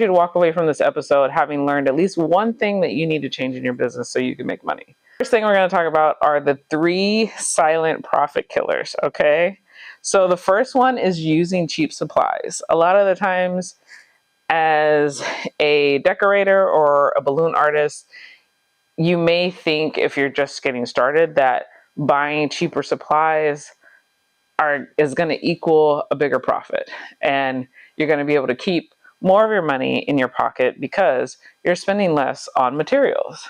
You to walk away from this episode having learned at least one thing that you need to change in your business so you can make money. First thing we're going to talk about are the 3 silent profit killers, okay? So the first one is using cheap supplies. A lot of the times as a decorator or a balloon artist, you may think if you're just getting started that buying cheaper supplies is going to equal a bigger profit, and you're going to be able to keep more of your money in your pocket because you're spending less on materials.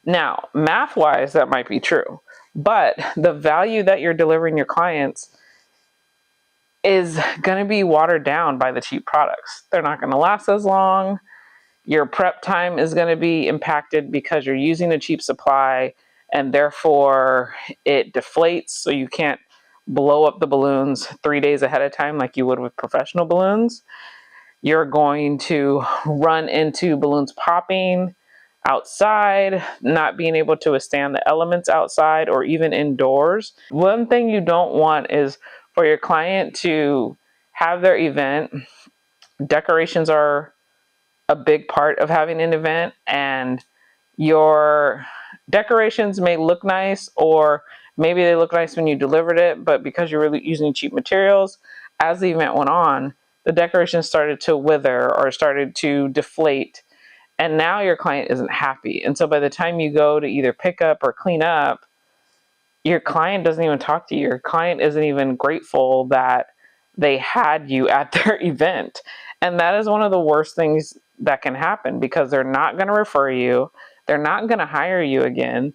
Now, math-wise, that might be true, but the value that you're delivering your clients is going to be watered down by the cheap products. They're not going to last as long. Your prep time is going to be impacted because you're using a cheap supply, and therefore it deflates, so you can't blow up the balloons 3 days ahead of time like you would with professional balloons. You're going to run into balloons popping outside, not being able to withstand the elements outside or even indoors. One thing you don't want is for your client to have their event. Decorations are a big part of having an event, and your decorations may look nice, or maybe they look nice when you delivered it, but because you're really using cheap materials, as the event went on, the decorations started to wither or started to deflate, and now your client isn't happy. And so by the time you go to either pick up or clean up, your client doesn't even talk to you. Your client isn't even grateful that they had you at their event. And that is one of the worst things that can happen, because they're not going to refer you. They're not going to hire you again.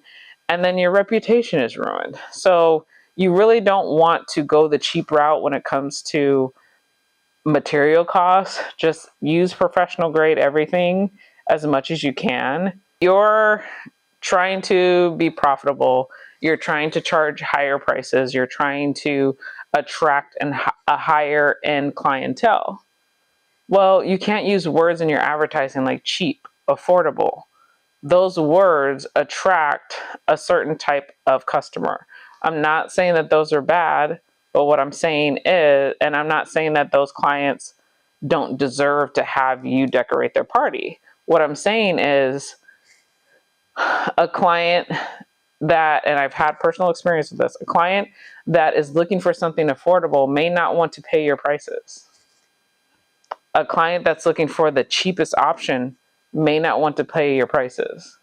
And then your reputation is ruined. So you really don't want to go the cheap route when it comes to material costs. Just use professional grade everything as much as you can. You're trying to be profitable. You're trying to charge higher prices. You're trying to attract a higher end clientele. Well, you can't use words in your advertising like cheap, affordable. Those words attract a certain type of customer. I'm not saying that those are bad, but what I'm saying is, and I'm not saying that those clients don't deserve to have you decorate their party. What I'm saying is a client that, and I've had personal experience with this, a client that is looking for something affordable may not want to pay your prices. A client that's looking for the cheapest option may not want to pay your prices.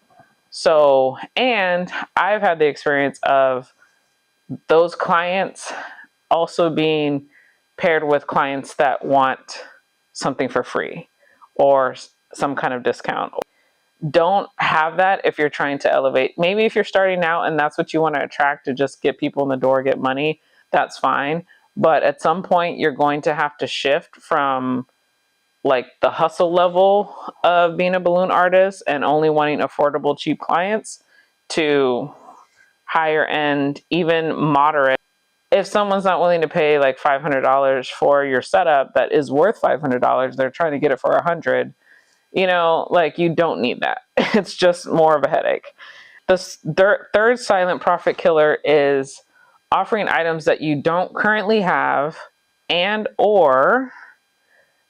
So, and I've had the experience of those clients also being paired with clients that want something for free or some kind of discount. Don't have that if you're trying to elevate. Maybe if you're starting out and that's what you want to attract, to just get people in the door, get money, that's fine. But at some point, you're going to have to shift from like the hustle level of being a balloon artist and only wanting affordable, cheap clients to higher end, even moderate. If someone's not willing to pay like $500 for your setup that is worth $500, they're trying to get it for $100. Like, you don't need that. It's just more of a headache. The third silent profit killer is offering items that you don't currently have and or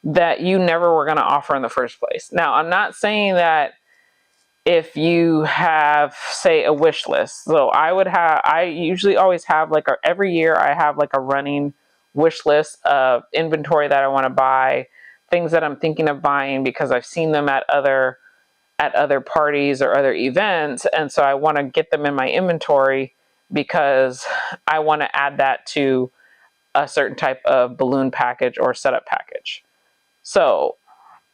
that you never were going to offer in the first place. Now, I'm not saying that if you have, say, a wish list. So I usually always have every year I have like a running wish list of inventory that I want to buy, things that I'm thinking of buying because I've seen them at other parties or other events. And so I want to get them in my inventory because I want to add that to a certain type of balloon package or setup package. So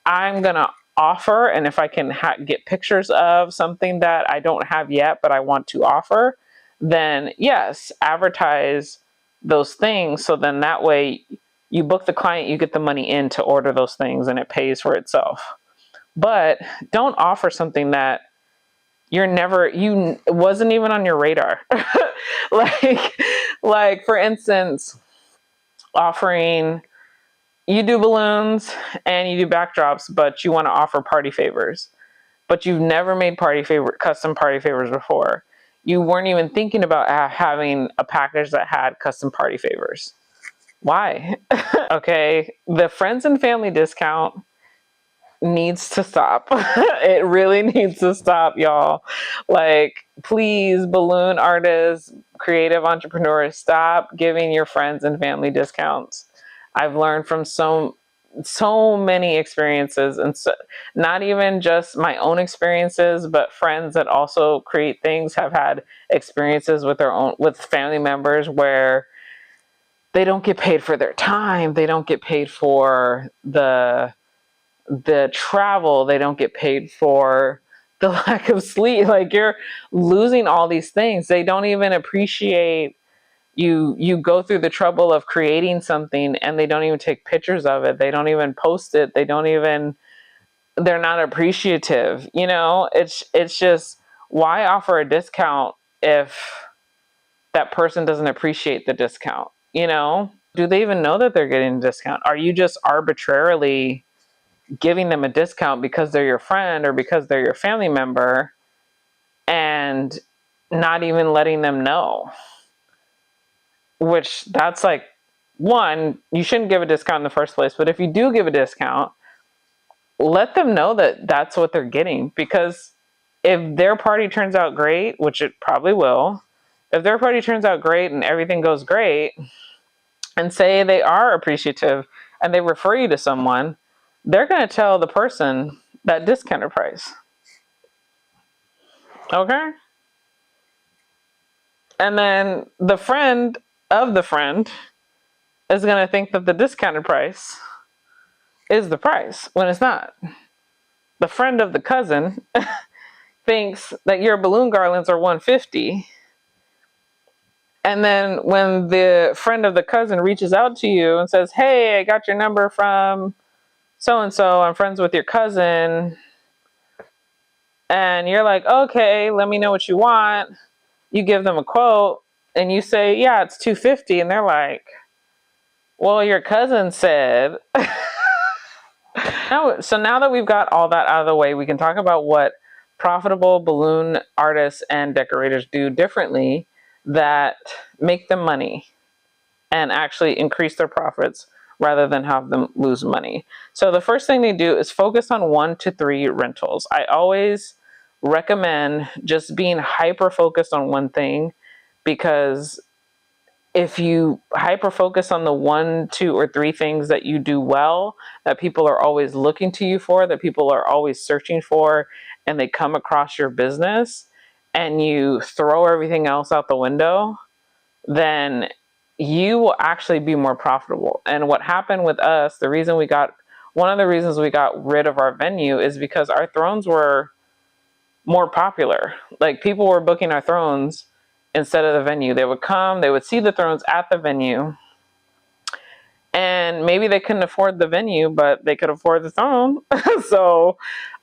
I'm going to offer, and if I can get pictures of something that I don't have yet, but I want to offer, then yes, advertise those things. So then that way you book the client, you get the money in to order those things, and it pays for itself. But don't offer something that you wasn't even on your radar. like for instance, offering, you do balloons and you do backdrops, but you want to offer party favors, but you've never made custom party favors before. You weren't even thinking about having a package that had custom party favors. Why? Okay, the friends and family discount needs to stop. It really needs to stop, y'all. Like, please, balloon artists, creative entrepreneurs, stop giving your friends and family discounts. I've learned from so many experiences, and so, not even just my own experiences, but friends that also create things have had experiences with their own, with family members, where they don't get paid for their time, they don't get paid for the travel, they don't get paid for the lack of sleep. Like, you're losing all these things. They don't even appreciate you go through the trouble of creating something, and they don't even take pictures of it, they don't even post it, they're not appreciative. It's just, why offer a discount if that person doesn't appreciate the discount? Do they even know that they're getting a discount? Are you just arbitrarily giving them a discount because they're your friend or because they're your family member, and not even letting them know? Which, that's like, one, you shouldn't give a discount in the first place, but if you do give a discount, let them know that that's what they're getting. Because if their party turns out great, which it probably will, if their party turns out great and everything goes great, and say they are appreciative and they refer you to someone, they're going to tell the person that discounted price. Okay? And then the friend of the friend is going to think that the discounted price is the price when it's not. The friend of the cousin thinks that your balloon garlands are $150. And then when the friend of the cousin reaches out to you and says, "Hey, I got your number from so and so, I'm friends with your cousin," and you're like, "Okay, let me know what you want." You give them a quote and you say, "Yeah, it's $250," and they're like, "Well, your cousin said." So now that we've got all that out of the way, we can talk about what profitable balloon artists and decorators do differently that make them money and actually increase their profits rather than have them lose money. So the first thing they do is focus on 1 to 3 rentals. I always recommend just being hyper focused on one thing, because if you hyper focus on the 1, 2, or 3 things that you do well, that people are always looking to you for, that people are always searching for, and they come across your business, and you throw everything else out the window, then you will actually be more profitable. And what happened with us, one of the reasons we got rid of our venue is because our thrones were more popular. Like, people were booking our thrones instead of the venue. They would come, they would see the thrones at the venue, and maybe they couldn't afford the venue, but they could afford the throne. So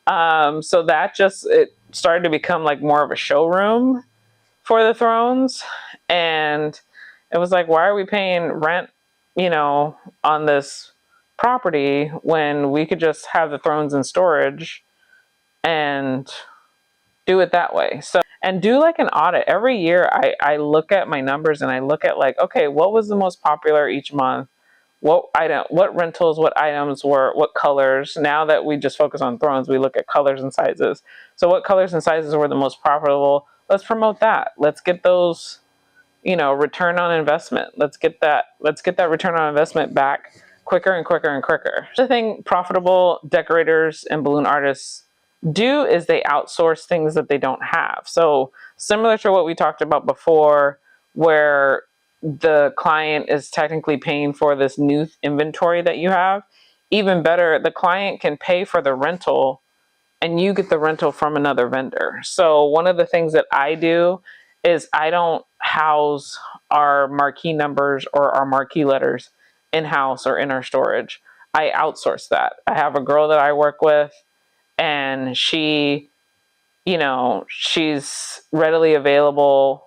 that just, it started to become like more of a showroom for the thrones. And it was like, why are we paying rent, on this property when we could just have the thrones in storage and do it that way? So, and do like an audit every year. I look at my numbers and I look at, like, okay, what was the most popular each month? What rentals, what items were, what colors? Now that we just focus on thrones, we look at colors and sizes. So what colors and sizes were the most profitable? Let's promote that. Let's get those, return on investment. Let's get that return on investment back quicker and quicker and quicker. The thing profitable decorators and balloon artists do is they outsource things that they don't have. So similar to what we talked about before, where the client is technically paying for this new inventory that you have, even better, the client can pay for the rental and you get the rental from another vendor. So one of the things that I do is I don't house our marquee numbers or our marquee letters in-house or in our storage. I outsource that. I have a girl that I work with, and she's readily available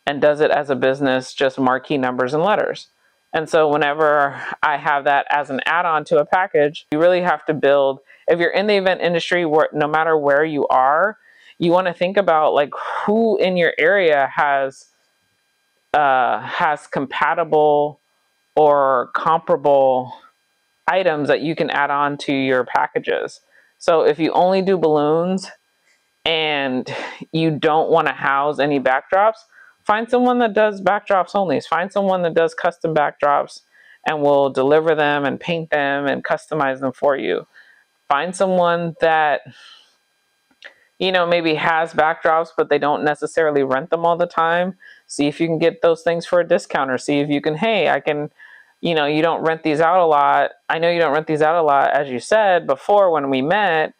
and does it as a business, just marquee numbers and letters. And so whenever I have that as an add-on to a package, you really have to build, if you're in the event industry, where no matter where you are, you want to think about, like, who in your area has compatible or comparable items that you can add on to your packages. So if you only do balloons and you don't want to house any backdrops, find someone that does backdrops only. Find someone that does custom backdrops and will deliver them and paint them and customize them for you. Find someone that, you know, maybe has backdrops, but they don't necessarily rent them all the time. See if you can get those things for a discount, or see if you can, hey, I can, you know, you don't rent these out a lot. I know you don't rent these out a lot, as you said before when we met.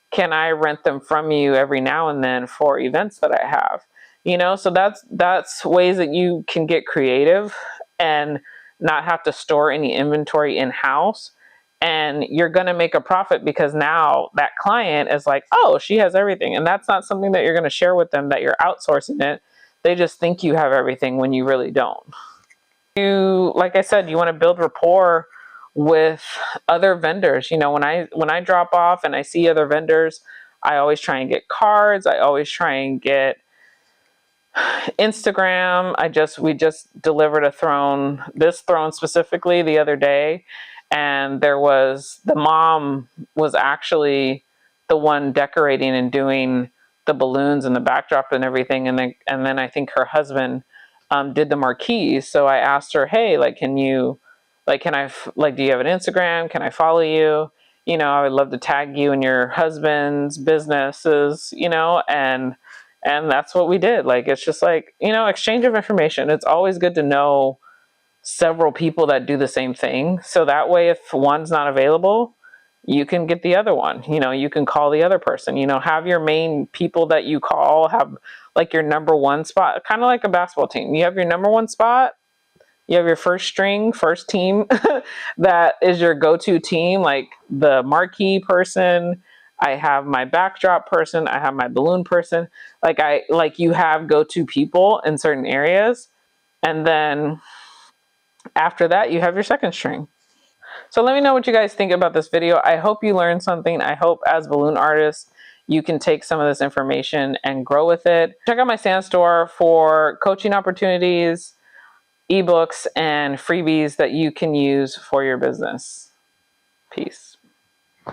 Can I rent them from you every now and then for events that I have? You know, so that's ways that you can get creative and not have to store any inventory in-house. And you're going to make a profit because now that client is like, oh, she has everything. And that's not something that you're going to share with them, that you're outsourcing it. They just think you have everything when you really don't. You, like I said, you want to build rapport with other vendors. You know, when I drop off and I see other vendors, I always try and get cards. I always try and get Instagram. We just delivered a throne, this throne specifically, the other day, and the mom was actually the one decorating and doing the balloons and the backdrop and everything, and then I think her husband did the marquees. So I asked her, hey, like, can I, like, do you have an Instagram? Can I follow you? You know, I would love to tag you in your husband's businesses, you know, and that's what we did. Like, it's just like, you know, exchange of information. It's always good to know several people that do the same thing. So that way, if one's not available, you can get the other one. You know, you can call the other person. You know, have your main people that you call, have like your number one spot, kind of like a basketball team. You have your number one spot, you have your first string, first team that is your go-to team, like the marquee person. I have my backdrop person. I have my balloon person. Like you have go-to people in certain areas. And then after that, you have your second string. So let me know what you guys think about this video. I hope you learned something. I hope as balloon artists, you can take some of this information and grow with it. Check out my Sand store for coaching opportunities, ebooks, and freebies that you can use for your business. Peace.